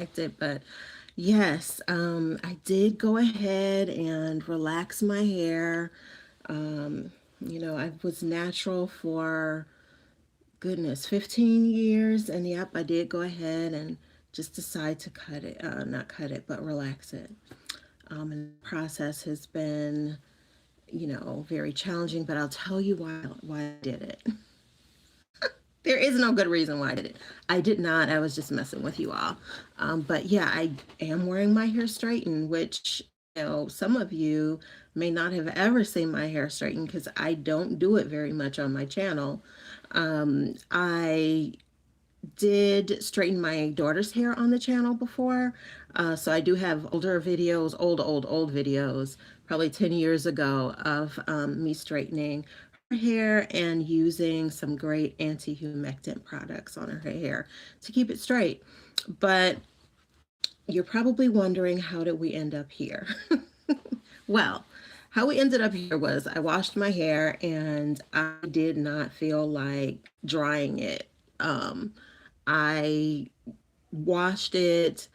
it, but yes, I did go ahead and relax my hair. Um, I was natural for goodness, 15 years, and yep, I did go ahead and just decide to cut it, not cut it, but relax it. And the process has been, very challenging, but I'll tell you why I did it. There is no good reason why I did it. I did not. I was just messing with you all. But yeah, I am wearing my hair straightened, which, some of you may not have ever seen my hair straightened because I don't do it very much on my channel. I did straighten my daughter's hair on the channel before. So I do have older videos, old videos, probably 10 years ago, of me straightening her hair and using some great anti-humectant products on her hair to keep it straight. But you're probably wondering, how did we end up here? Well, how we ended up here was I washed my hair and I did not feel like drying it. I washed it.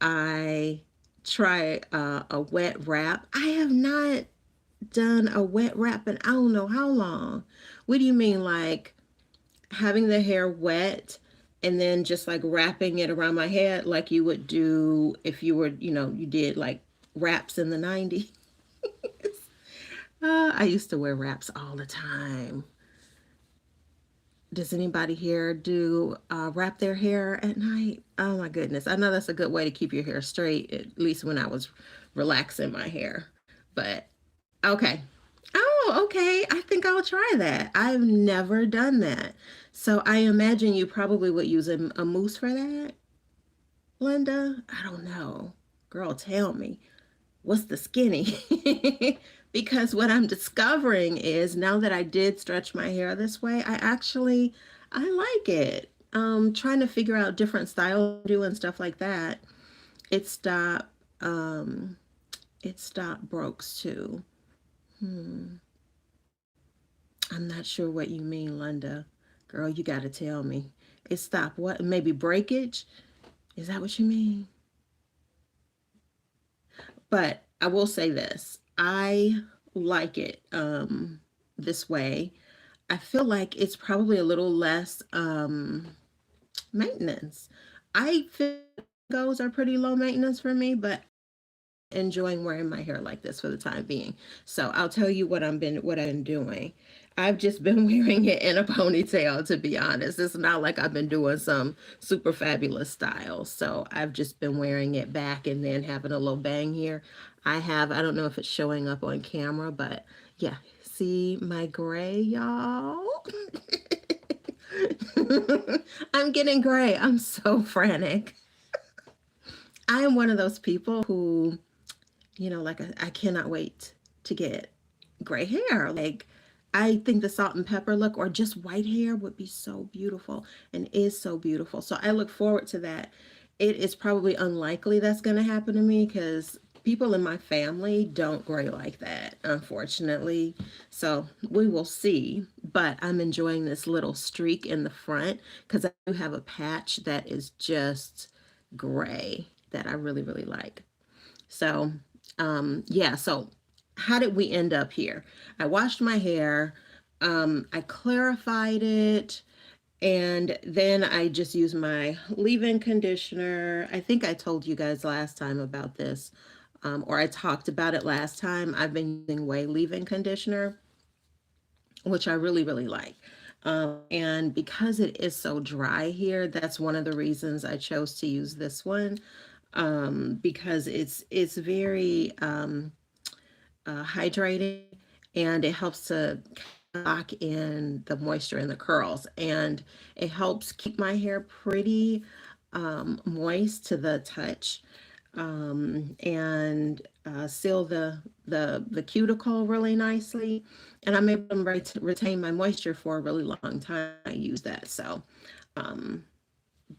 I tried a wet wrap. I have not done a wet wrap in I don't know how long. What do you mean, like having the hair wet and then just like wrapping it around my head like you would do if you were, you did like wraps in the 90s? I used to wear wraps all the time. Does anybody here do wrap their hair at night? Oh my goodness. I know that's a good way to keep your hair straight, at least when I was relaxing my hair. But okay. Oh, okay. I think I'll try that. I've never done that. So I imagine you probably would use a mousse for that, Linda. I don't know. Girl, tell me. What's the skinny? Because what I'm discovering is now that I did stretch my hair this way, I like it. Trying to figure out different styles to do and stuff like that. It stopped um it stopped brokes too. Hmm. I'm not sure what you mean, Linda. Girl, you gotta tell me. It stopped what? Maybe breakage? Is that what you mean? But I will say this. I like it this way. I feel like it's probably a little less maintenance. I feel goes are pretty low maintenance for me, but enjoying wearing my hair like this for the time being. So I'll tell you what I've been doing. I've just been wearing it in a ponytail, to be honest. It's not like I've been doing some super fabulous style. So I've just been wearing it back and then having a little bang here. I don't know if it's showing up on camera, but yeah, see my gray, y'all? I'm getting gray. I'm so frantic. I am one of those people who, like I cannot wait to get gray hair. Like, I think the salt and pepper look or just white hair would be so beautiful and is so beautiful. So I look forward to that. It is probably unlikely that's going to happen to me because people in my family don't gray like that, unfortunately. So we will see. But I'm enjoying this little streak in the front because I do have a patch that is just gray that I really, really like. So, yeah, so how did we end up here? I washed my hair, I clarified it, and then I just used my leave-in conditioner. I think I told you guys last time about this, or I talked about it last time. I've been using Way leave-in conditioner, which I really, really like. And because it is so dry here, that's one of the reasons I chose to use this one, because it's very hydrating and it helps to lock in the moisture in the curls and it helps keep my hair pretty moist to the touch, and seal the cuticle really nicely, and I'm able to retain my moisture for a really long time. I use that, so um,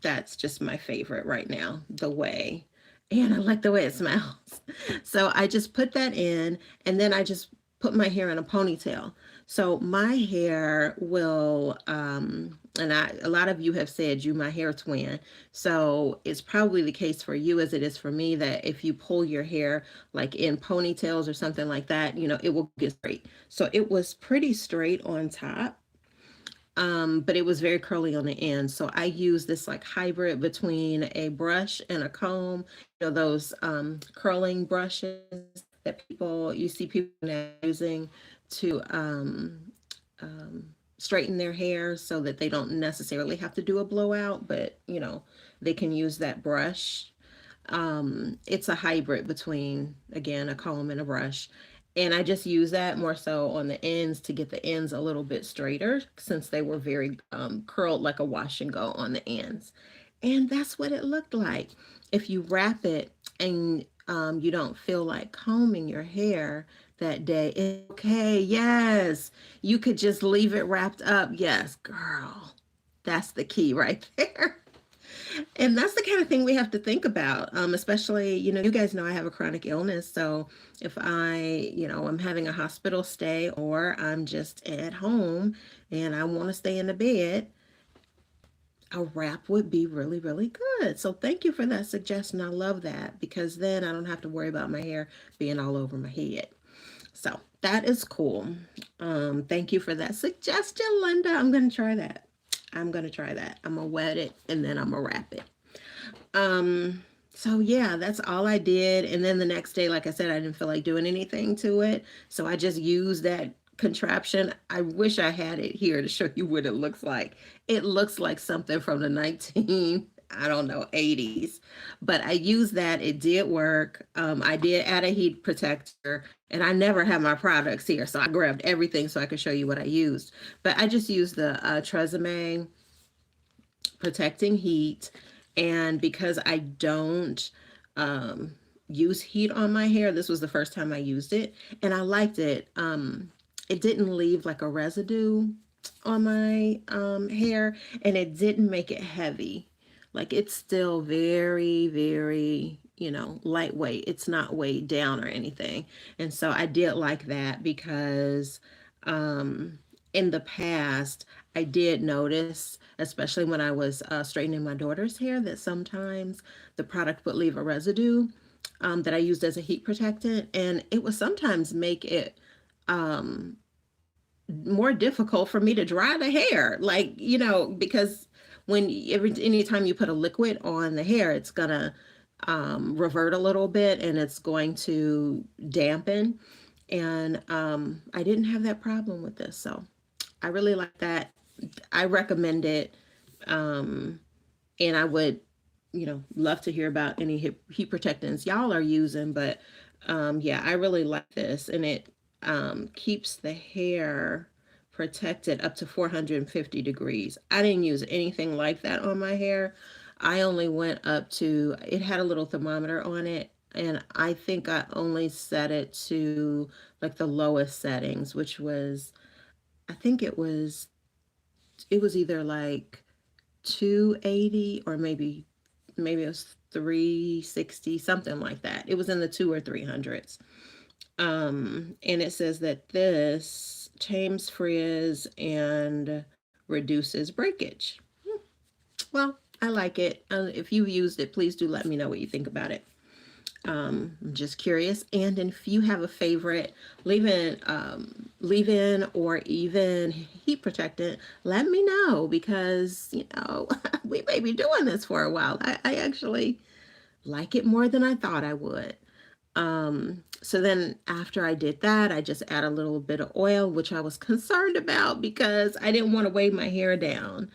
that's just my favorite right now, the way. And I like the way it smells. So I just put that in and then I just put my hair in a ponytail. So my hair will And a lot of you have said you my hair twin. So it's probably the case for you as it is for me that if you pull your hair like in ponytails or something like that, it will get straight. So it was pretty straight on top. But it was very curly on the end. So I use this like hybrid between a brush and a comb, those curling brushes that you see people now using to straighten their hair so that they don't necessarily have to do a blowout, but they can use that brush. It's a hybrid between, again, a comb and a brush. And I just use that more so on the ends to get the ends a little bit straighter since they were very curled like a wash and go on the ends. And that's what it looked like. If you wrap it and you don't feel like combing your hair that day, it's okay. Yes. You could just leave it wrapped up. Yes, girl. That's the key right there. And that's the kind of thing we have to think about, especially, you guys know I have a chronic illness. So if I'm having a hospital stay or I'm just at home and I want to stay in the bed, a wrap would be really, really good. So thank you for that suggestion. I love that because then I don't have to worry about my hair being all over my head. So that is cool. Thank you for that suggestion, Linda. I'm going to try that. I'm going to try that. I'm going to wet it and then I'm going to wrap it. So yeah, that's all I did. And then the next day, like I said, I didn't feel like doing anything to it. So I just used that contraption. I wish I had it here to show you what it looks like. It looks like something from the 19, I don't know, 80s. But I used that. It did work. I did add a heat protector and I never have my products here. So I grabbed everything so I could show you what I used. But I just used the Tresemme protecting heat. And because I don't use heat on my hair, this was the first time I used it and I liked it. It didn't leave like a residue on my hair and it didn't make it heavy. Like it's still very, very, lightweight. It's not weighed down or anything. And so I did like that because in the past, I did notice, especially when I was straightening my daughter's hair, that sometimes the product would leave a residue that I used as a heat protectant, and it would sometimes make it more difficult for me to dry the hair. Like, because anytime you put a liquid on the hair, it's gonna revert a little bit and it's going to dampen. And I didn't have that problem with this, so I really like that. I recommend it. And I would, love to hear about any heat protectants y'all are using. But yeah, I really like this. And it keeps the hair protected up to 450 degrees. I didn't use anything like that on my hair. I only went up to, it had a little thermometer on it. And I think I only set it to like the lowest settings, which was, I think it was either like 280 or maybe it was 360, something like that. It was in the 2 or 300s. And it says that this tames frizz and reduces breakage. Well, I like it. If you've used it, please do let me know what you think about it. I'm just curious. And if you have a favorite leave-in or even heat protectant, let me know because, we may be doing this for a while. I actually like it more than I thought I would. So then after I did that, I just add a little bit of oil, which I was concerned about because I didn't want to weigh my hair down.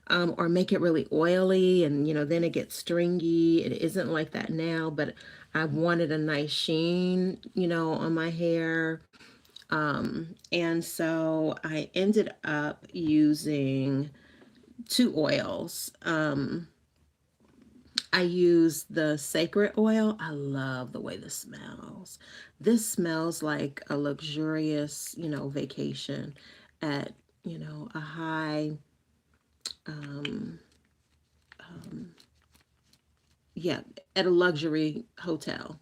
Or make it really oily and then it gets stringy. It isn't like that now, but I wanted a nice sheen on my hair. And so I ended up using two oils. I use the sacred oil. I love the way this smells. This smells like a luxurious vacation at a high um, um, yeah, at a luxury hotel.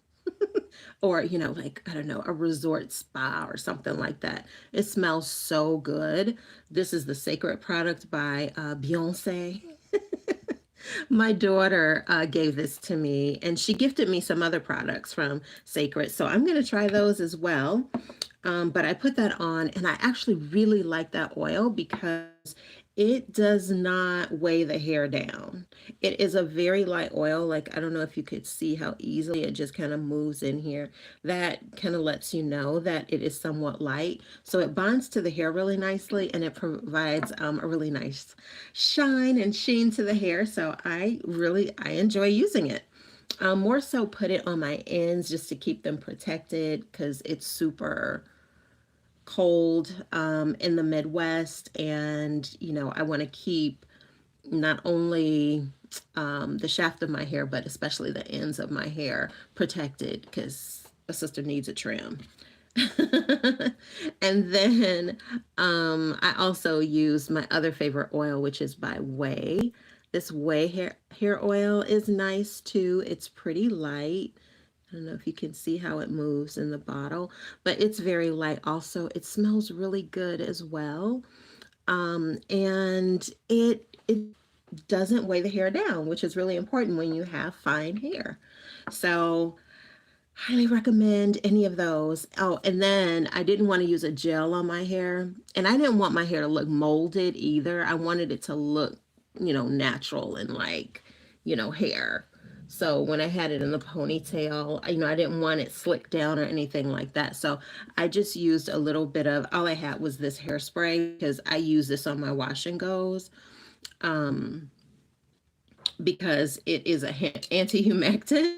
or, like, I don't know, a resort spa or something like that. It smells so good. This is the Sacred product by Beyonce. My daughter gave this to me, and she gifted me some other products from Sacred. So I'm going to try those as well. But I put that on, and I actually really like that oil because it does not weigh the hair down. It is a very light oil. Like, I don't know if you could see how easily it just kind of moves in here. That kind of lets you know that it is somewhat light. So it bonds to the hair really nicely, and it provides a really nice shine and sheen to the hair. So I enjoy using it. More so put it on my ends just to keep them protected because it's super cold in the Midwest, and I want to keep not only the shaft of my hair, but especially the ends of my hair protected because a sister needs a trim. And then I also use my other favorite oil, which is by Way. This Way hair oil is nice too. It's pretty light. I don't know if you can see how it moves in the bottle, but it's very light also. It smells really good as well. And it doesn't weigh the hair down, which is really important when you have fine hair. So highly recommend any of those. Oh, and then I didn't want to use a gel on my hair, and I didn't want my hair to look molded either. I wanted it to look, natural and like, hair. So when I had it in the ponytail, I didn't want it slicked down or anything like that. So I just used a little bit of, all I had was this hairspray because I use this on my wash and goes. Um, because it is a anti-humectant.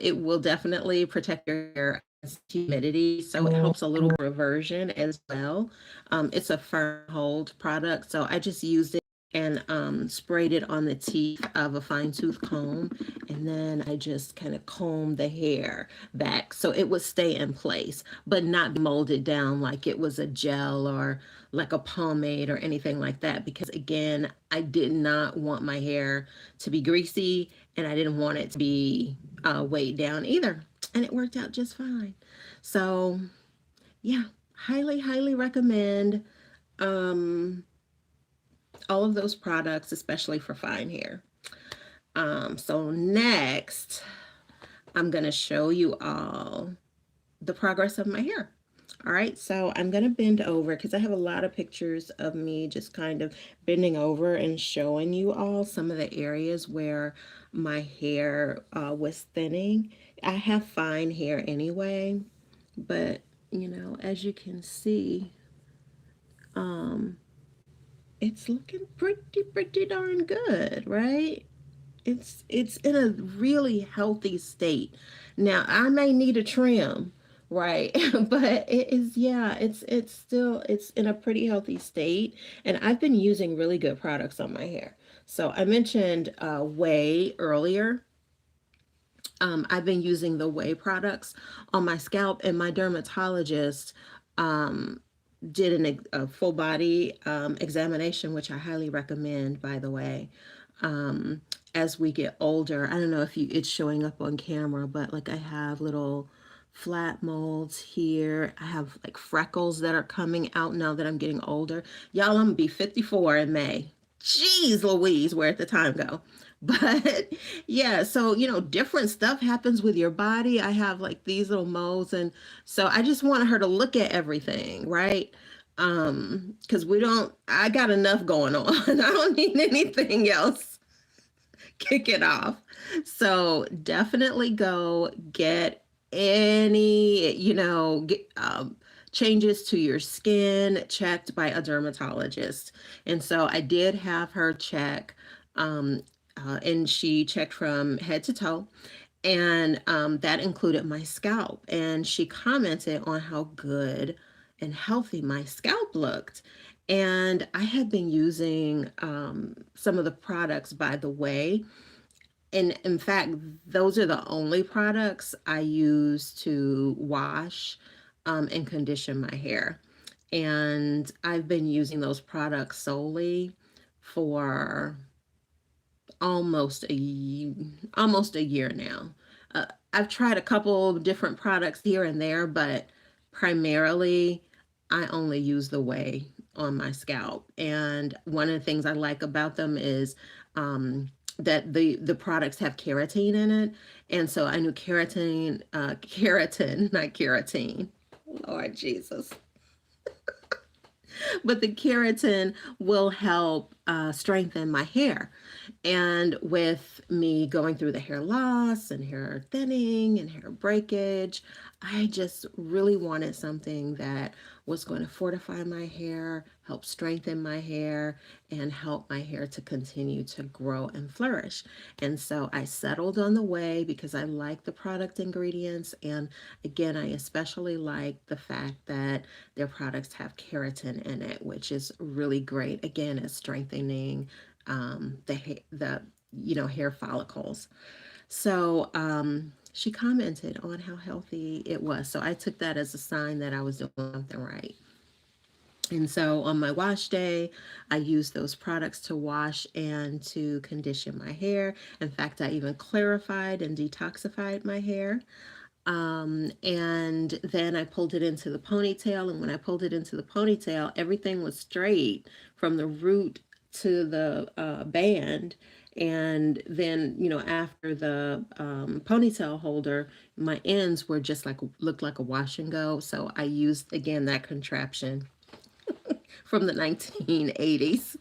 It will definitely protect your hair against humidity, so it helps a little reversion as well. It's a firm hold product, so I just used it and sprayed it on the teeth of a fine tooth comb, and then I just kind of combed the hair back so it would stay in place, but not be molded down like it was a gel or like a pomade or anything like that. Because again, I did not want my hair to be greasy, and I didn't want it to be weighed down either. And it worked out just fine. So yeah, highly, highly recommend um, all of those products, especially for fine hair. So next, I'm going to show you all the progress of my hair. All right, so I'm going to bend over because I have a lot of pictures of me just kind of bending over and showing you all some of the areas where my hair was thinning. I have fine hair anyway, but as you can see, um, it's looking pretty darn good, right? It's in a really healthy state. Now I may need a trim, right? But it is, yeah, it's still, it's in a pretty healthy state, and I've been using really good products on my hair. So I mentioned Way earlier. I've been using the Way products on my scalp, and my dermatologist um, did a full body examination, which I highly recommend, by the way. Um, as we get older, I don't know if it's showing up on camera, but like I have little flat molds here. I have like freckles that are coming out now that I'm getting older. Y'all, I'm gonna be 54 in May. Jeez Louise, where'd the time go? But yeah, so different stuff happens with your body. I have like these little moles, and so I just want her to look at everything, right? Because I got enough going on. I don't need anything else. Kick it off. So definitely go get any, changes to your skin checked by a dermatologist. And so I did have her check, and she checked from head to toe, and that included my scalp. And she commented on how good and healthy my scalp looked. And I had been using some of the products, by the way. And in fact, those are the only products I use to wash and condition my hair. And I've been using those products solely for almost a year now. I've tried a couple of different products here and there, but primarily I only use the whey on my scalp. And one of the things I like about them is that the products have keratin in it, and so I knew keratin, not keratin. Lord Jesus. But the keratin will help strengthen my hair. And with me going through the hair loss and hair thinning and hair breakage, I just really wanted something that was going to fortify my hair, help strengthen my hair, and help my hair to continue to grow and flourish. And so I settled on the whey because I like the product ingredients. And again, I especially like the fact that their products have keratin in it, which is really great. Again, it's strengthening the hair follicles. So she commented on how healthy it was. So I took that as a sign that I was doing something right. And so on my wash day, I use those products to wash and to condition my hair. In fact, I even clarified and detoxified my hair. And then I pulled it into the ponytail. And when I pulled it into the ponytail, everything was straight from the root to the band. And then, after the ponytail holder, my ends were just like, looked like a wash and go. So I used, again, that contraption from the 1980s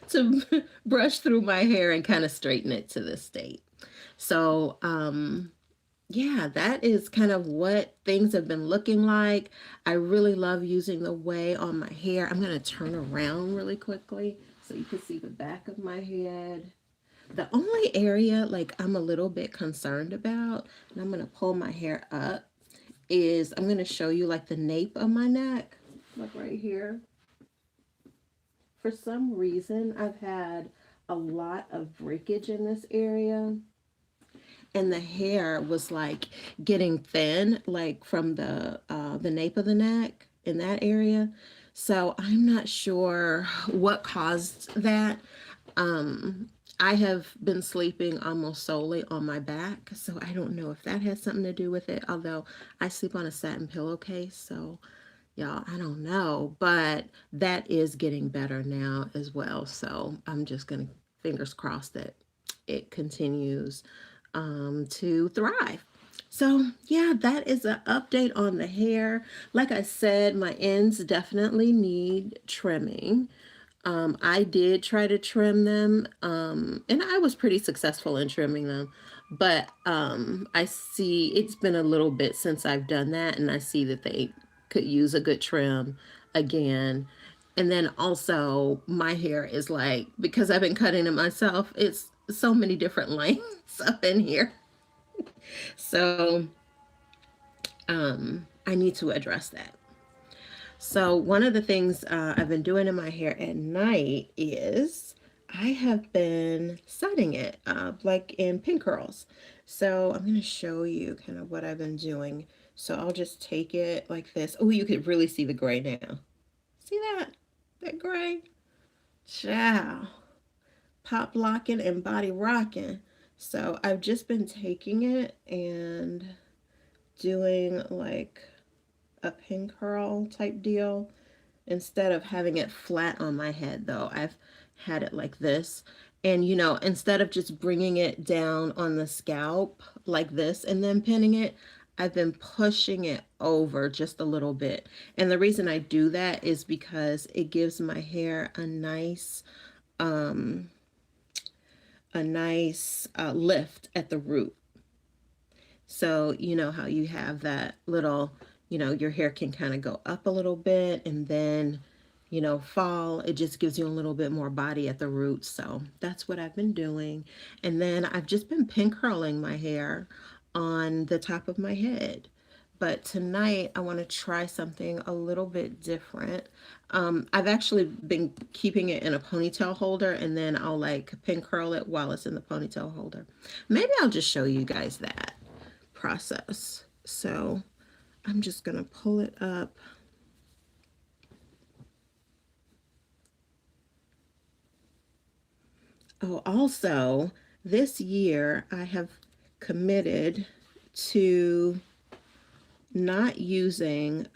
to brush through my hair and kind of straighten it to this state. So, yeah, that is kind of what things have been looking like. I really love using the whey on my hair. I'm going to turn around really quickly so you can see the back of my head. The only area like I'm a little bit concerned about, and I'm going to pull my hair up, is I'm going to show you like the nape of my neck, like right here. For some reason, I've had a lot of breakage in this area, and the hair was like getting thin, like from the nape of the neck in that area. So I'm not sure what caused that. Um, I have been sleeping almost solely on my back, so I don't know if that has something to do with it. Although I sleep on a satin pillowcase, so y'all, I don't know, but that is getting better now as well. So I'm just gonna fingers crossed that it continues to thrive. So yeah, that is an update on the hair. Like I said, my ends definitely need trimming. I did try to trim them, and I was pretty successful in trimming them. But I see it's been a little bit since I've done that, and I see that they could use a good trim again. And then also, my hair is like, because I've been cutting it myself, it's so many different lengths up in here. So I need to address that. So one of the things I've been doing in my hair at night is I have been setting it like in pin curls. So I'm going to show you kind of what I've been doing. So I'll just take it like this. Oh, you could really see the gray now. See that? That gray? Ciao. Pop locking and body rocking. So I've just been taking it and doing like a pin curl type deal. Instead of having it flat on my head, though, I've had it like this. And, instead of just bringing it down on the scalp like this and then pinning it, I've been pushing it over just a little bit. And the reason I do that is because it gives my hair um, a nice lift at the root. So, you know how you have that little, your hair can kind of go up a little bit and then, fall. It just gives you a little bit more body at the roots. So that's what I've been doing. And then I've just been pin curling my hair on the top of my head. But tonight I want to try something a little bit different. I've actually been keeping it in a ponytail holder, and then I'll like pin curl it while it's in the ponytail holder. Maybe I'll just show you guys that process. So I'm just going to pull it up. Oh, also, this year I have committed to not using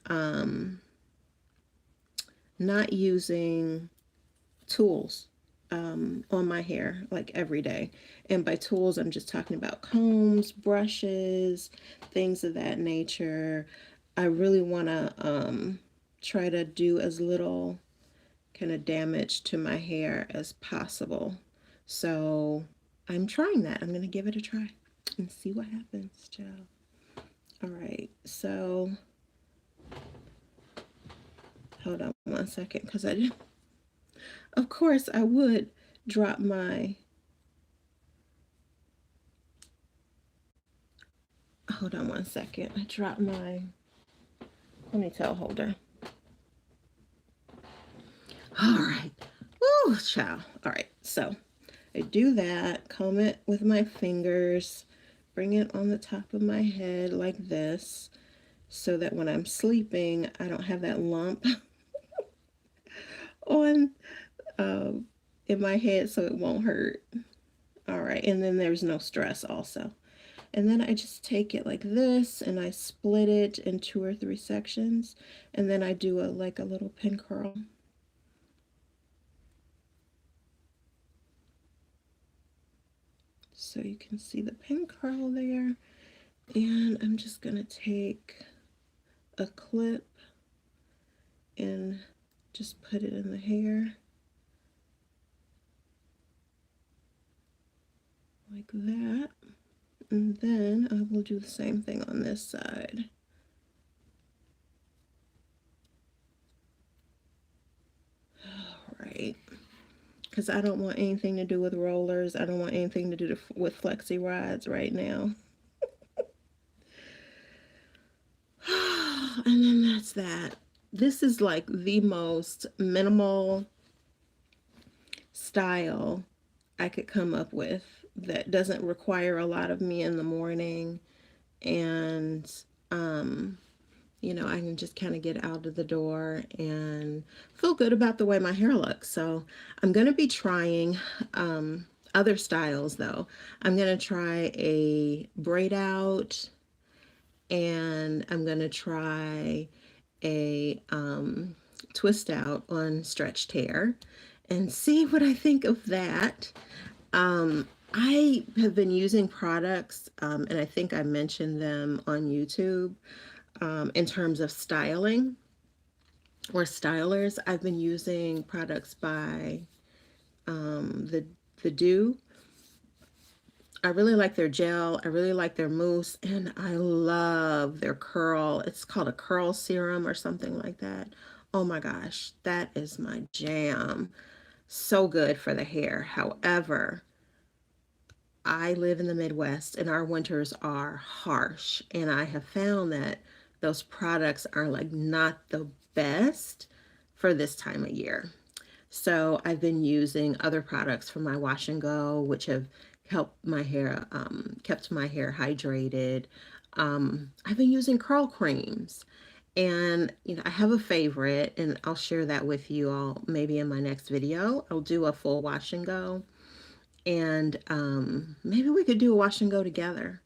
tools on my hair like every day. And by tools, I'm just talking about combs, brushes, things of that nature. I really want to try to do as little kind of damage to my hair as possible. So I'm trying that. I'm going to give it a try and see what happens, child. All right, so hold on one second because I did. Of course, I would drop my. Hold on one second. I dropped my ponytail holder. All right. Woo, child. All right. So I do that, comb it with my fingers, bring it on the top of my head like this, so that when I'm sleeping, I don't have that lump on in my head, so it won't hurt. All right. And then there's no stress also. And then I just take it like this and I split it in 2 or 3 sections. And then I do like a little pin curl. So you can see the pin curl there. And I'm just going to take a clip and just put it in the hair. Like that. And then I will do the same thing on this side. All right. Because I don't want anything to do with rollers. I don't want anything to do with flexi rods right now. And then that's that. This is like the most minimal style I could come up with that doesn't require a lot of me in the morning. And, I can just kind of get out of the door and feel good about the way my hair looks. So I'm going to be trying other styles though. I'm going to try a braid out, and I'm going to try a twist out on stretched hair and see what I think of that. I have been using products, and I think I mentioned them on YouTube, in terms of styling or stylers. I've been using products by the Do. I really like their gel. I really like their mousse, and I love their curl. It's called a curl serum or something like that. Oh my gosh, that is my jam. So good for the hair. However, I live in the Midwest and our winters are harsh, and I have found that those products are like not the best for this time of year. So I've been using other products from my wash and go, which have helped my hair, kept my hair hydrated. I've been using curl creams, and I have a favorite, and I'll share that with you all maybe in my next video. I'll do a full wash and go, and maybe we could do a wash and go together.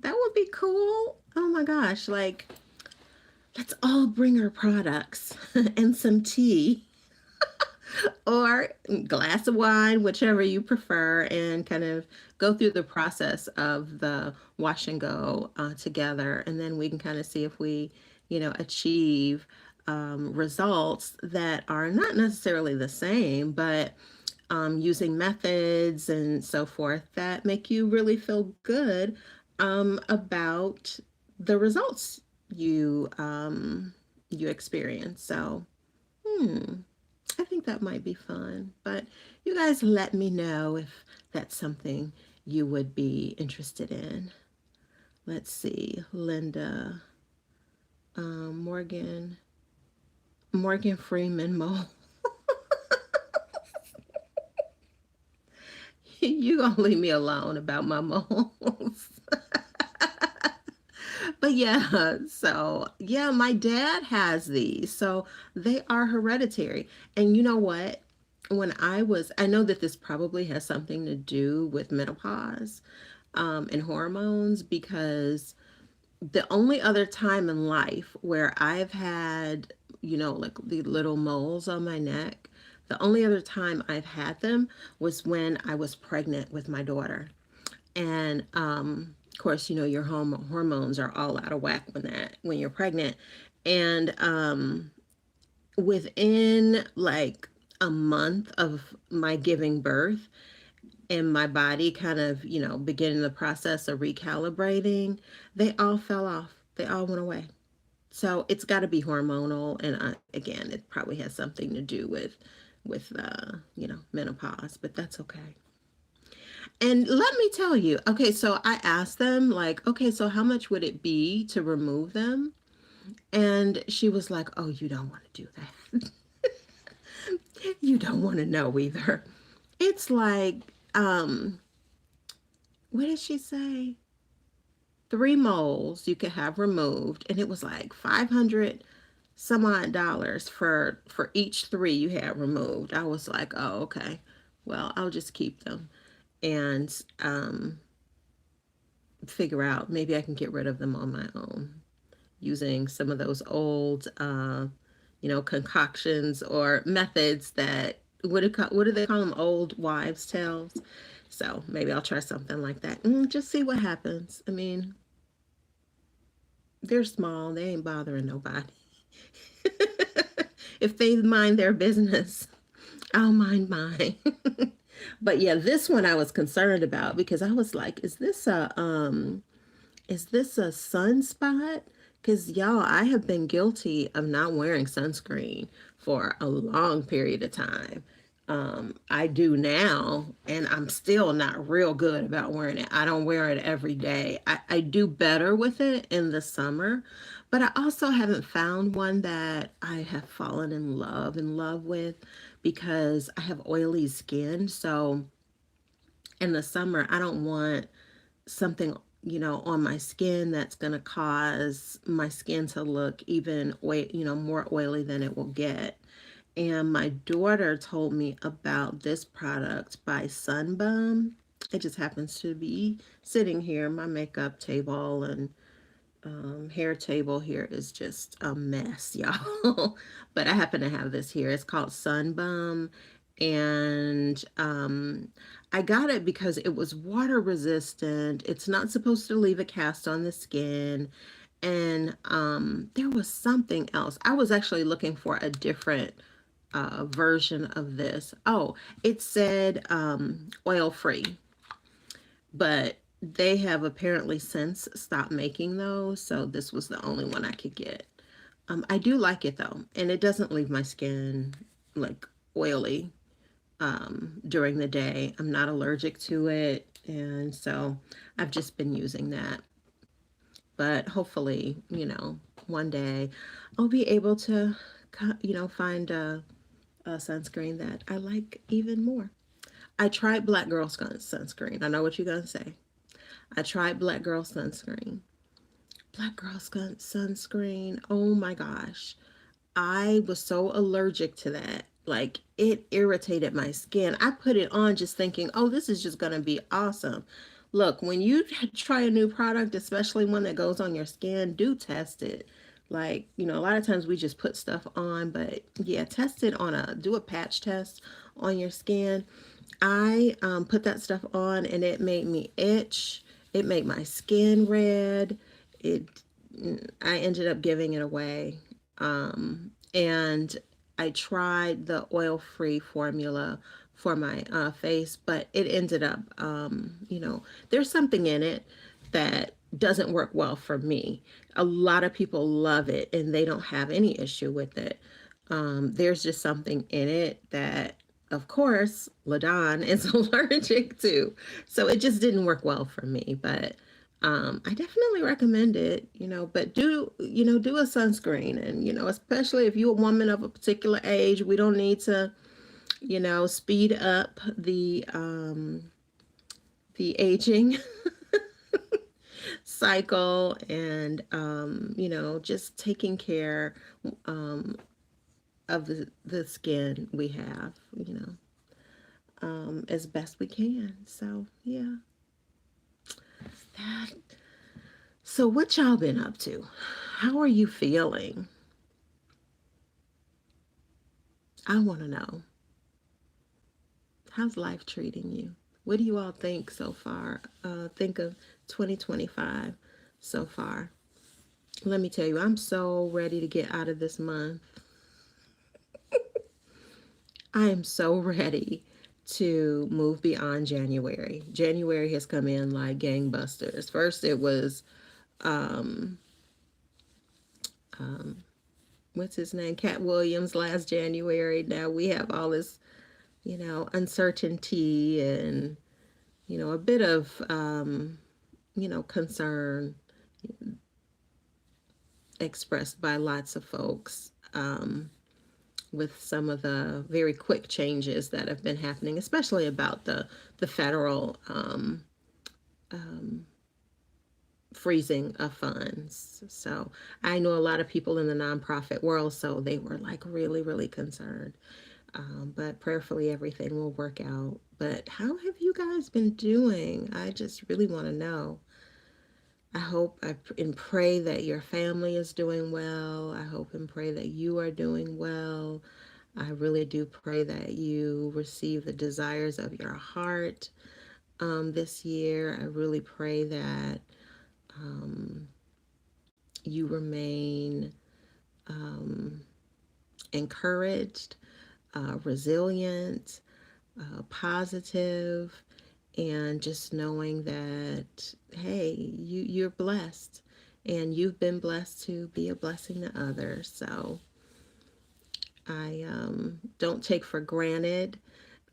That would be cool. Oh my gosh, like let's all bring our products and some tea or a glass of wine, whichever you prefer, and kind of go through the process of the wash and go together. And then we can kind of see if we, achieve results that are not necessarily the same, but using methods and so forth that make you really feel good about the results you experience. So, I think that might be fun. But you guys let me know if that's something you would be interested in. Let's see, Linda, Morgan Freeman Mole. You gonna leave me alone about my moles. But yeah, so yeah, my dad has these. So they are hereditary. And you know what? I know that this probably has something to do with menopause. and hormones, because the only other time in life where I've had, like the little moles on my neck, the only other time I've had them was when I was pregnant with my daughter. And of course, your hormones are all out of whack when you're pregnant. And within like a month of my giving birth, and my body kind of, beginning the process of recalibrating, they all fell off. They all went away. So it's got to be hormonal, and again, it probably has something to do with menopause, but that's okay. And let me tell you, okay, so I asked them, like, okay, so how much would it be to remove them? And she was like, oh, you don't want to do that. You don't want to know either. It's like, what did she say? 3 moles you could have removed, and it was like 500 some odd dollars for each three you had removed. I was like, oh, okay. Well, I'll just keep them and figure out, maybe I can get rid of them on my own using some of those old concoctions or methods that, what do they call them, old wives' tales. So maybe I'll try something like that and just see what happens. I mean, they're small, they ain't bothering nobody. If they mind their business, I'll mind mine. But yeah, this one I was concerned about because I was like, is this a sunspot? Because y'all, I have been guilty of not wearing sunscreen for a long period of time. I do now, and I'm still not real good about wearing it. I don't wear it every day. I do better with it in the summer, but I also haven't found one that I have fallen in love with, because I have oily skin. So in the summer, I don't want something, on my skin that's going to cause my skin to look even more oily than it will get. And my daughter told me about this product by Sunbum. It just happens to be sitting here, my makeup table and hair table here is just a mess, y'all. But I happen to have this here. It's called Sunbum, and I got it because it was water resistant. It's not supposed to leave a cast on the skin, and there was something else. I was actually looking for a different version of this. Oh, it said oil free, but they have apparently since stopped making those, so this was the only one I could get. I do like it though, and it doesn't leave my skin like oily during the day. I'm not allergic to it, and so I've just been using that. But hopefully, one day I'll be able to, find a sunscreen that I like even more. I tried Black Girl sunscreen. I know what you're gonna say. I tried Black Girl sunscreen. Black Girl sunscreen. Oh my gosh. I was so allergic to that. Like, it irritated my skin. I put it on just thinking, oh, this is just going to be awesome. Look, when you try a new product, especially one that goes on your skin, do test it. Like, a lot of times we just put stuff on, but yeah, test it do a patch test on your skin. I put that stuff on and it made me itch. It made my skin red. It, I ended up giving it away. And I tried the oil-free formula for my face, but it ended up, there's something in it that doesn't work well for me. A lot of people love it and they don't have any issue with it. There's just something in it that, of course, LaDon is allergic to. So it just didn't work well for me. But I definitely recommend it, but do a sunscreen. And, especially if you're a woman of a particular age, we don't need to, speed up the aging cycle, and, just taking care um, of the skin we have, as best we can. So, yeah. That, so what y'all been up to? How are you feeling? I want to know. How's life treating you? What do you all think so far? Think of 2025 so far. Let me tell you, I'm so ready to get out of this month. I am so ready to move beyond January. January has come in like gangbusters. First, it was, um, um, what's his name? Cat Williams last January. Now we have all this, uncertainty and, a bit of, concern expressed by lots of folks. With some of the very quick changes that have been happening, especially about the federal um, freezing of funds. So I know a lot of people in the nonprofit world, so they were like really, really concerned. But prayerfully, everything will work out. But how have you guys been doing? I just really want to know. I hope and pray that your family is doing well. I hope and pray that you are doing well. I really do pray that you receive the desires of your heart this year. I really pray that um, you remain um, encouraged, resilient, positive, and just knowing that, hey, you're blessed and you've been blessed to be a blessing to others. So I don't take for granted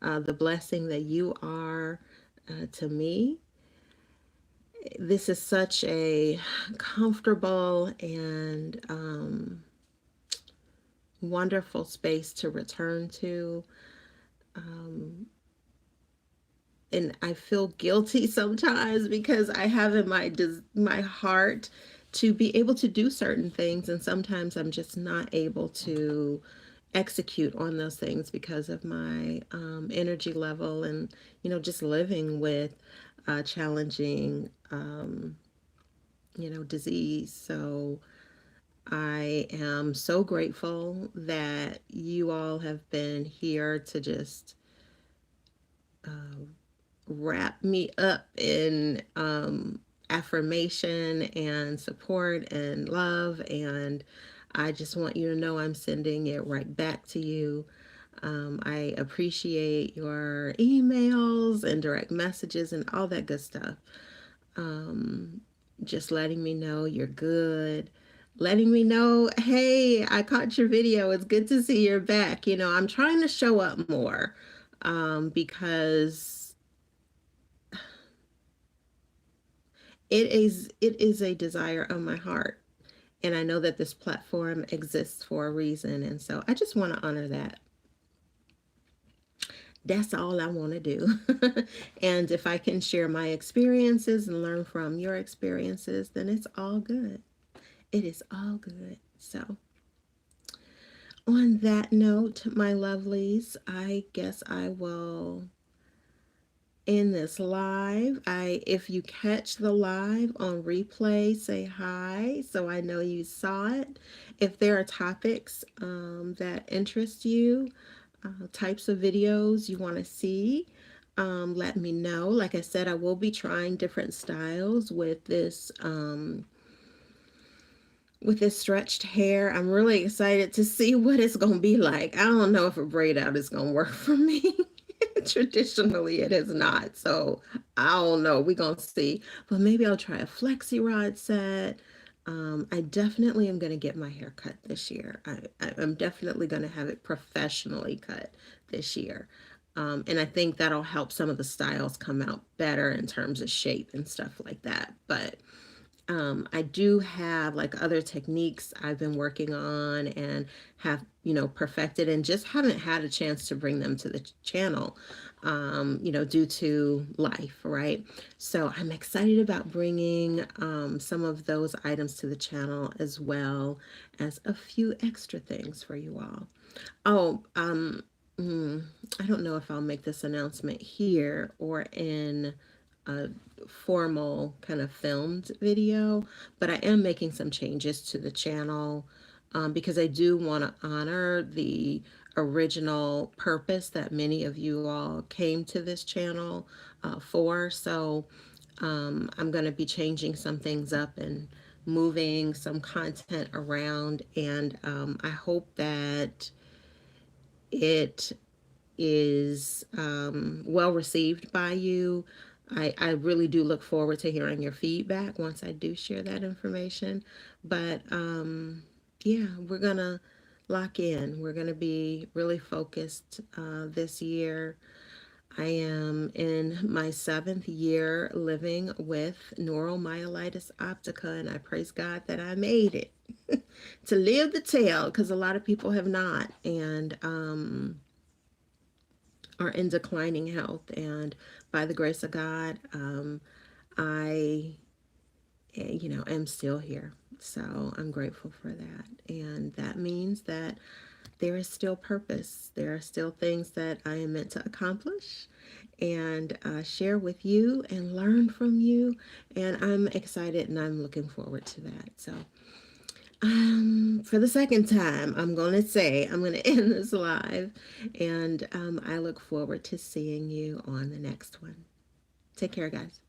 the blessing that you are to me. This is such a comfortable and wonderful space to return to. Um, and I feel guilty sometimes because I have in my heart to be able to do certain things, and sometimes I'm just not able to execute on those things because of my energy level and just living with challenging disease. So I am so grateful that you all have been here to just uh, wrap me up in affirmation and support and love. And I just want you to know I'm sending it right back to you. I appreciate your emails and direct messages and all that good stuff. Um, just letting me know you're good. Letting me know, hey, I caught your video. It's good to see you're back. I'm trying to show up more because it is a desire of my heart, and I know that this platform exists for a reason, and so I just want to honor that. That's all I want to do. And if I can share my experiences and learn from your experiences, then it's all good. It is all good. So on that note, my lovelies, I guess I will in this live. If you catch the live on replay, say hi so I know you saw it. If there are topics that interest you, types of videos you want to see, let me know. Like I said, I will be trying different styles with this stretched hair. I'm really excited to see what it's going to be like. I don't know if a braid out is going to work for me. Traditionally, it is not. So I don't know. We're going to see. But maybe I'll try a flexi rod set. I definitely am going to get my hair cut this year. I'm definitely going to have it professionally cut this year. And I think that'll help some of the styles come out better in terms of shape and stuff like that. But I do have like other techniques I've been working on and have, perfected and just haven't had a chance to bring them to the channel, due to life, right? So I'm excited about bringing some of those items to the channel as well as a few extra things for you all. Oh, mm, I don't know if I'll make this announcement here or in a formal kind of filmed video, but I am making some changes to the channel because I do want to honor the original purpose that many of you all came to this channel for. So I'm going to be changing some things up and moving some content around, and I hope that it is well received by you. I really do look forward to hearing your feedback once I do share that information. But yeah, we're going to lock in. We're going to be really focused this year. I am in my 7th year living with neuromyelitis optica, and I praise God that I made it to live the tale, because a lot of people have not, and are in declining health. And by the grace of God, I, am still here. So I'm grateful for that. And that means that there is still purpose. There are still things that I am meant to accomplish and share with you and learn from you. And I'm excited and I'm looking forward to that. So, for the second time, I'm going to say I'm going to end this live. And I look forward to seeing you on the next one. Take care, guys.